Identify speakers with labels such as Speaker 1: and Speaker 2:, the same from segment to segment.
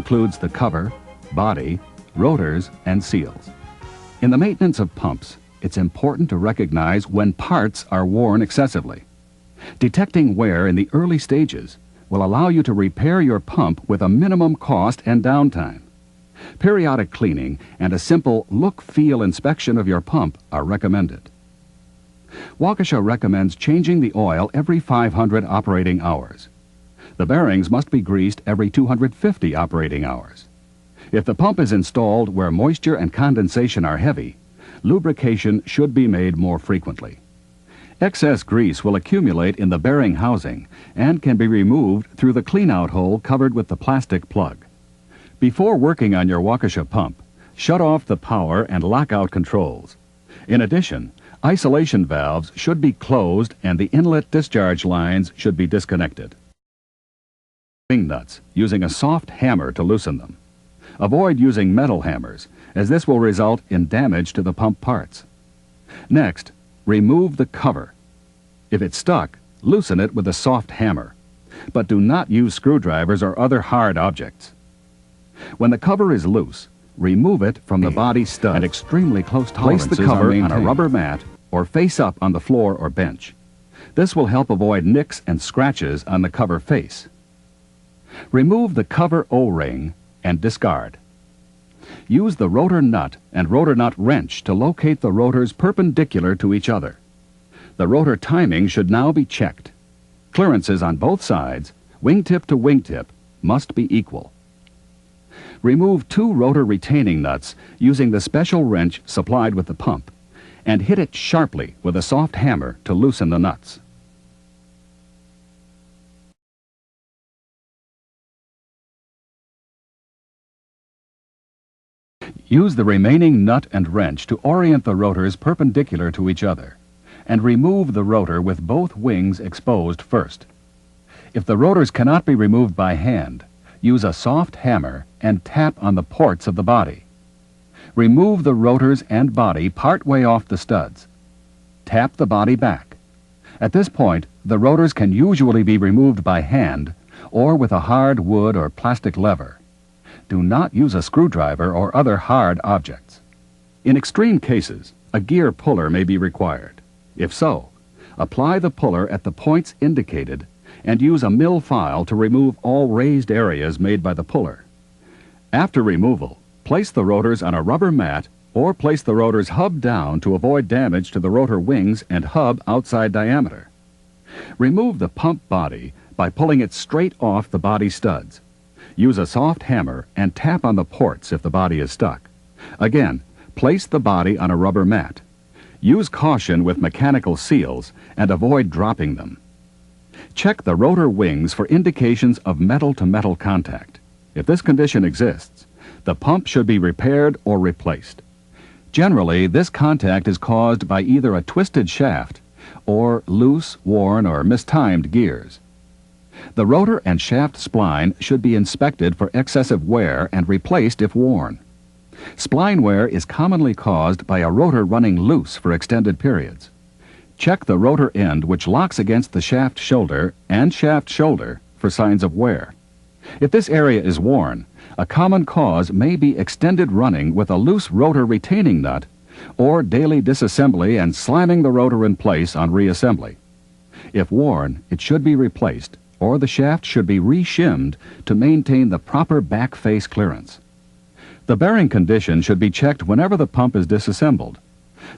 Speaker 1: includes the cover, body, rotors, and seals. In the maintenance of pumps, it's important to recognize when parts are worn excessively. Detecting wear in the early stages will allow you to repair your pump with a minimum cost and downtime. Periodic cleaning and a simple look-feel inspection of your pump are recommended. Waukesha recommends changing the oil every 500 operating hours. The bearings must be greased every 250 operating hours. If the pump is installed where moisture and condensation are heavy, lubrication should be made more frequently. Excess grease will accumulate in the bearing housing and can be removed through the cleanout hole covered with the plastic plug. Before working on your Waukesha pump, shut off the power and lockout controls. In addition, isolation valves should be closed and the inlet discharge lines should be disconnected. Wing nuts, using a soft hammer to loosen them. Avoid using metal hammers, as this will result in damage to the pump parts. Next, remove the cover. If it's stuck, loosen it with a soft hammer, but do not use screwdrivers or other hard objects. When the cover is loose, remove it from the body stud. At extremely close tolerances, place the cover on a rubber mat or face up on the floor or bench. This will help avoid nicks and scratches on the cover face. Remove the cover O-ring and discard. Use the rotor nut and rotor nut wrench to locate the rotors perpendicular to each other. The rotor timing should now be checked. Clearances on both sides, wingtip to wingtip, must be equal. Remove 2 rotor retaining nuts using the special wrench supplied with the pump and hit it sharply with a soft hammer to loosen the nuts. Use the remaining nut and wrench to orient the rotors perpendicular to each other and remove the rotor with both wings exposed first. If the rotors cannot be removed by hand, use a soft hammer and tap on the ports of the body. Remove the rotors and body part way off the studs. Tap the body back. At this point, the rotors can usually be removed by hand or with a hard wood or plastic lever. Do not use a screwdriver or other hard objects. In extreme cases, a gear puller may be required. If so, apply the puller at the points indicated and use a mill file to remove all raised areas made by the puller. After removal, place the rotors on a rubber mat or place the rotors hub down to avoid damage to the rotor wings and hub outside diameter. Remove the pump body by pulling it straight off the body studs. Use a soft hammer and tap on the ports if the body is stuck. Again, place the body on a rubber mat. Use caution with mechanical seals and avoid dropping them. Check the rotor wings for indications of metal-to-metal contact. If this condition exists, the pump should be repaired or replaced. Generally, this contact is caused by either a twisted shaft or loose, worn, or mistimed gears. The rotor and shaft spline should be inspected for excessive wear and replaced if worn. Spline wear is commonly caused by a rotor running loose for extended periods. Check the rotor end which locks against the shaft shoulder and shaft shoulder for signs of wear. If this area is worn, a common cause may be extended running with a loose rotor retaining nut or daily disassembly and slamming the rotor in place on reassembly. If worn, it should be replaced, or the shaft should be re-shimmed to maintain the proper back face clearance. The bearing condition should be checked whenever the pump is disassembled.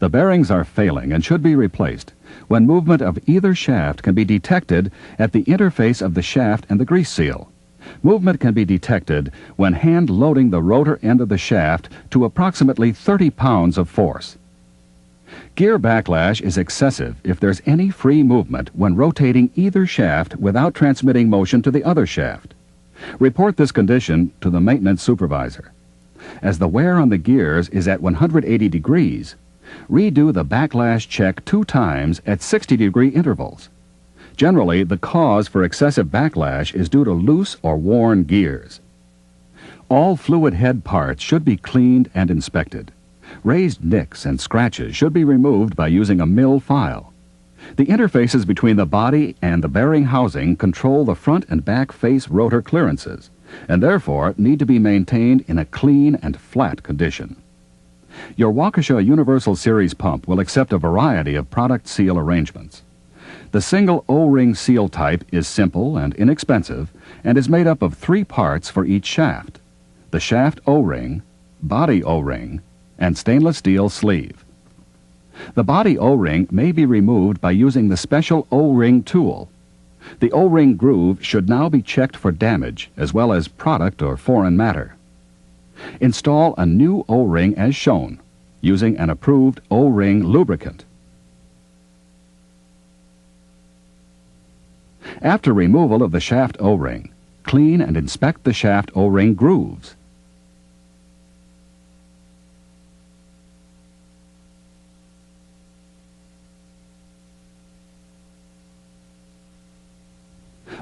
Speaker 1: The bearings are failing and should be replaced when movement of either shaft can be detected at the interface of the shaft and the grease seal. Movement can be detected when hand loading the rotor end of the shaft to approximately 30 pounds of force. Gear backlash is excessive if there's any free movement when rotating either shaft without transmitting motion to the other shaft. Report this condition to the maintenance supervisor. As the wear on the gears is at 180 degrees, redo the backlash check 2 times at 60-degree intervals. Generally, the cause for excessive backlash is due to loose or worn gears. All fluid head parts should be cleaned and inspected. Raised nicks and scratches should be removed by using a mill file. The interfaces between the body and the bearing housing control the front and back face rotor clearances, and therefore need to be maintained in a clean and flat condition. Your Waukesha Universal Series pump will accept a variety of product seal arrangements. The single O-ring seal type is simple and inexpensive and is made up of 3 parts for each shaft: the shaft O-ring, body O-ring, and stainless steel sleeve. The body O-ring may be removed by using the special O-ring tool. The O-ring groove should now be checked for damage as well as product or foreign matter. Install a new O-ring as shown, using an approved O-ring lubricant. After removal of the shaft O-ring, clean and inspect the shaft O-ring grooves.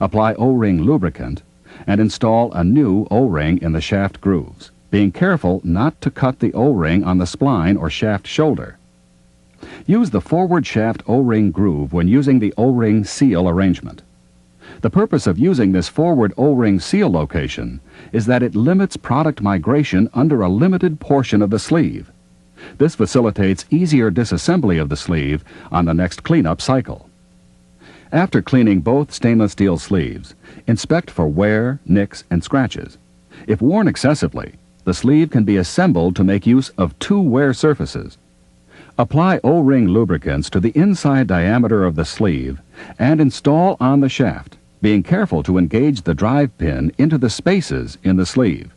Speaker 1: Apply O-ring lubricant and install a new O-ring in the shaft grooves, being careful not to cut the O-ring on the spline or shaft shoulder. Use the forward shaft O-ring groove when using the O-ring seal arrangement. The purpose of using this forward O-ring seal location is that it limits product migration under a limited portion of the sleeve. This facilitates easier disassembly of the sleeve on the next cleanup cycle. After cleaning both stainless steel sleeves, inspect for wear, nicks, and scratches. If worn excessively, the sleeve can be assembled to make use of 2 wear surfaces. Apply O-ring lubricants to the inside diameter of the sleeve and install on the shaft, being careful to engage the drive pin into the spaces in the sleeve.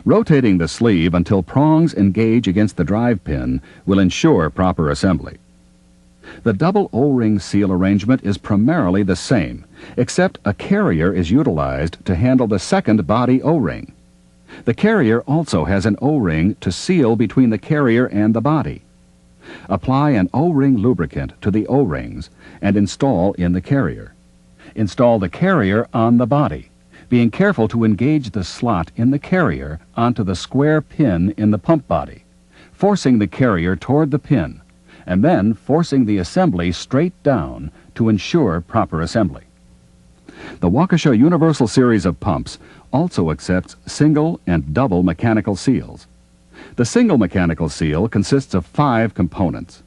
Speaker 1: Rotating the sleeve until prongs engage against the drive pin will ensure proper assembly. The double O-ring seal arrangement is primarily the same, except a carrier is utilized to handle the second body O-ring. The carrier also has an O-ring to seal between the carrier and the body. Apply an O-ring lubricant to the O-rings and install in the carrier. Install the carrier on the body, being careful to engage the slot in the carrier onto the square pin in the pump body, forcing the carrier toward the pin, and then forcing the assembly straight down to ensure proper assembly. The Waukesha Universal Series of pumps also accepts single and double mechanical seals. The single mechanical seal consists of 5 components: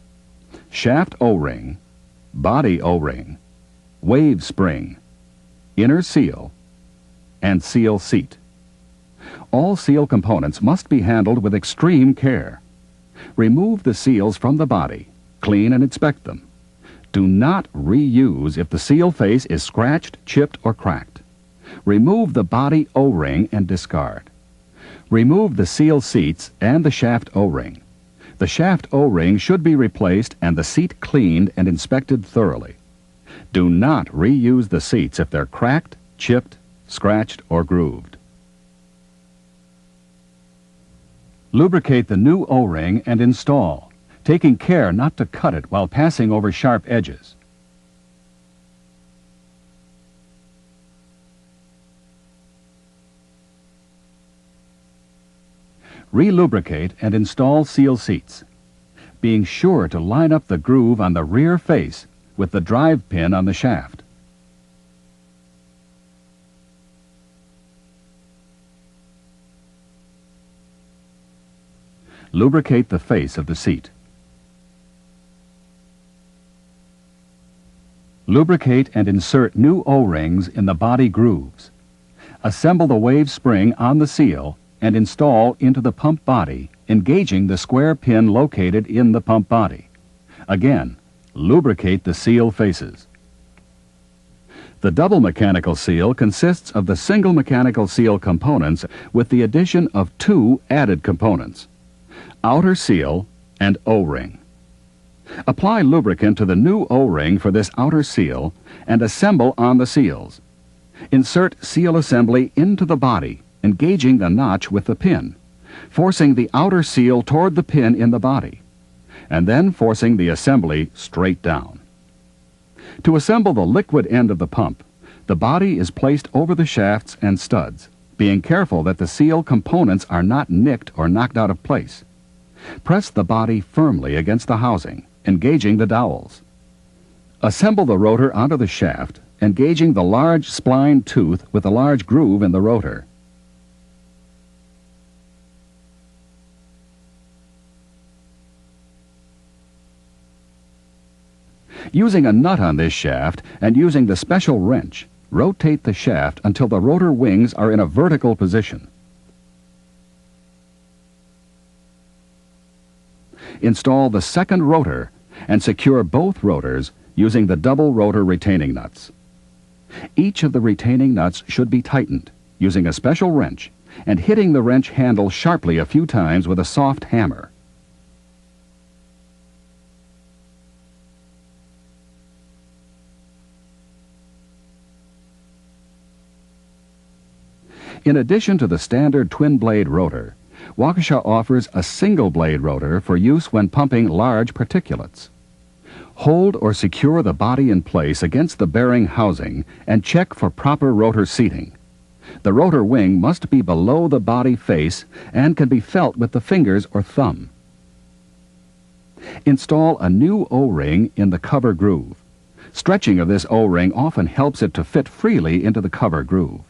Speaker 1: shaft O-ring, body O-ring, wave spring, inner seal, and seal seat. All seal components must be handled with extreme care. Remove the seals from the body, clean and inspect them. Do not reuse if the seal face is scratched, chipped, or cracked. Remove the body O-ring and discard. Remove the seal seats and the shaft O-ring. The shaft O-ring should be replaced and the seat cleaned and inspected thoroughly. Do not reuse the seats if they're cracked, chipped, scratched, or grooved. Lubricate the new O-ring and install, taking care not to cut it while passing over sharp edges. Relubricate and install seal seats, being sure to line up the groove on the rear face with the drive pin on the shaft. Lubricate the face of the seat. Lubricate and insert new O-rings in the body grooves. Assemble the wave spring on the seal and install into the pump body, engaging the square pin located in the pump body. Again, lubricate the seal faces. The double mechanical seal consists of the single mechanical seal components with the addition of 2 added components: outer seal and O-ring. Apply lubricant to the new O-ring for this outer seal and assemble on the seals. Insert seal assembly into the body, engaging the notch with the pin, forcing the outer seal toward the pin in the body, and then forcing the assembly straight down. To assemble the liquid end of the pump, the body is placed over the shafts and studs, being careful that the seal components are not nicked or knocked out of place. Press the body firmly against the housing, engaging the dowels. Assemble the rotor onto the shaft, engaging the large spline tooth with a large groove in the rotor. Using a nut on this shaft and using the special wrench, rotate the shaft until the rotor wings are in a vertical position. Install the second rotor and secure both rotors using the double rotor retaining nuts. Each of the retaining nuts should be tightened using a special wrench and hitting the wrench handle sharply a few times with a soft hammer. In addition to the standard twin-blade rotor, Waukesha offers a single-blade rotor for use when pumping large particulates. Hold or secure the body in place against the bearing housing and check for proper rotor seating. The rotor wing must be below the body face and can be felt with the fingers or thumb. Install a new O-ring in the cover groove. Stretching of this O-ring often helps it to fit freely into the cover groove.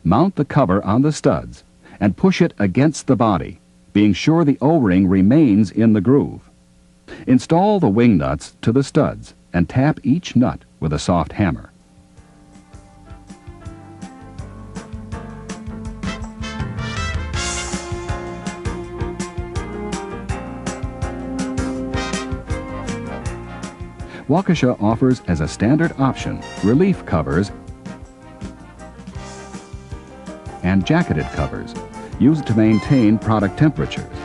Speaker 1: Mount the cover on the studs and push it against the body, being sure the O-ring remains in the groove. Install the wing nuts to the studs and tap each nut with a soft hammer. Waukesha offers as a standard option relief covers and jacketed covers used to maintain product temperatures.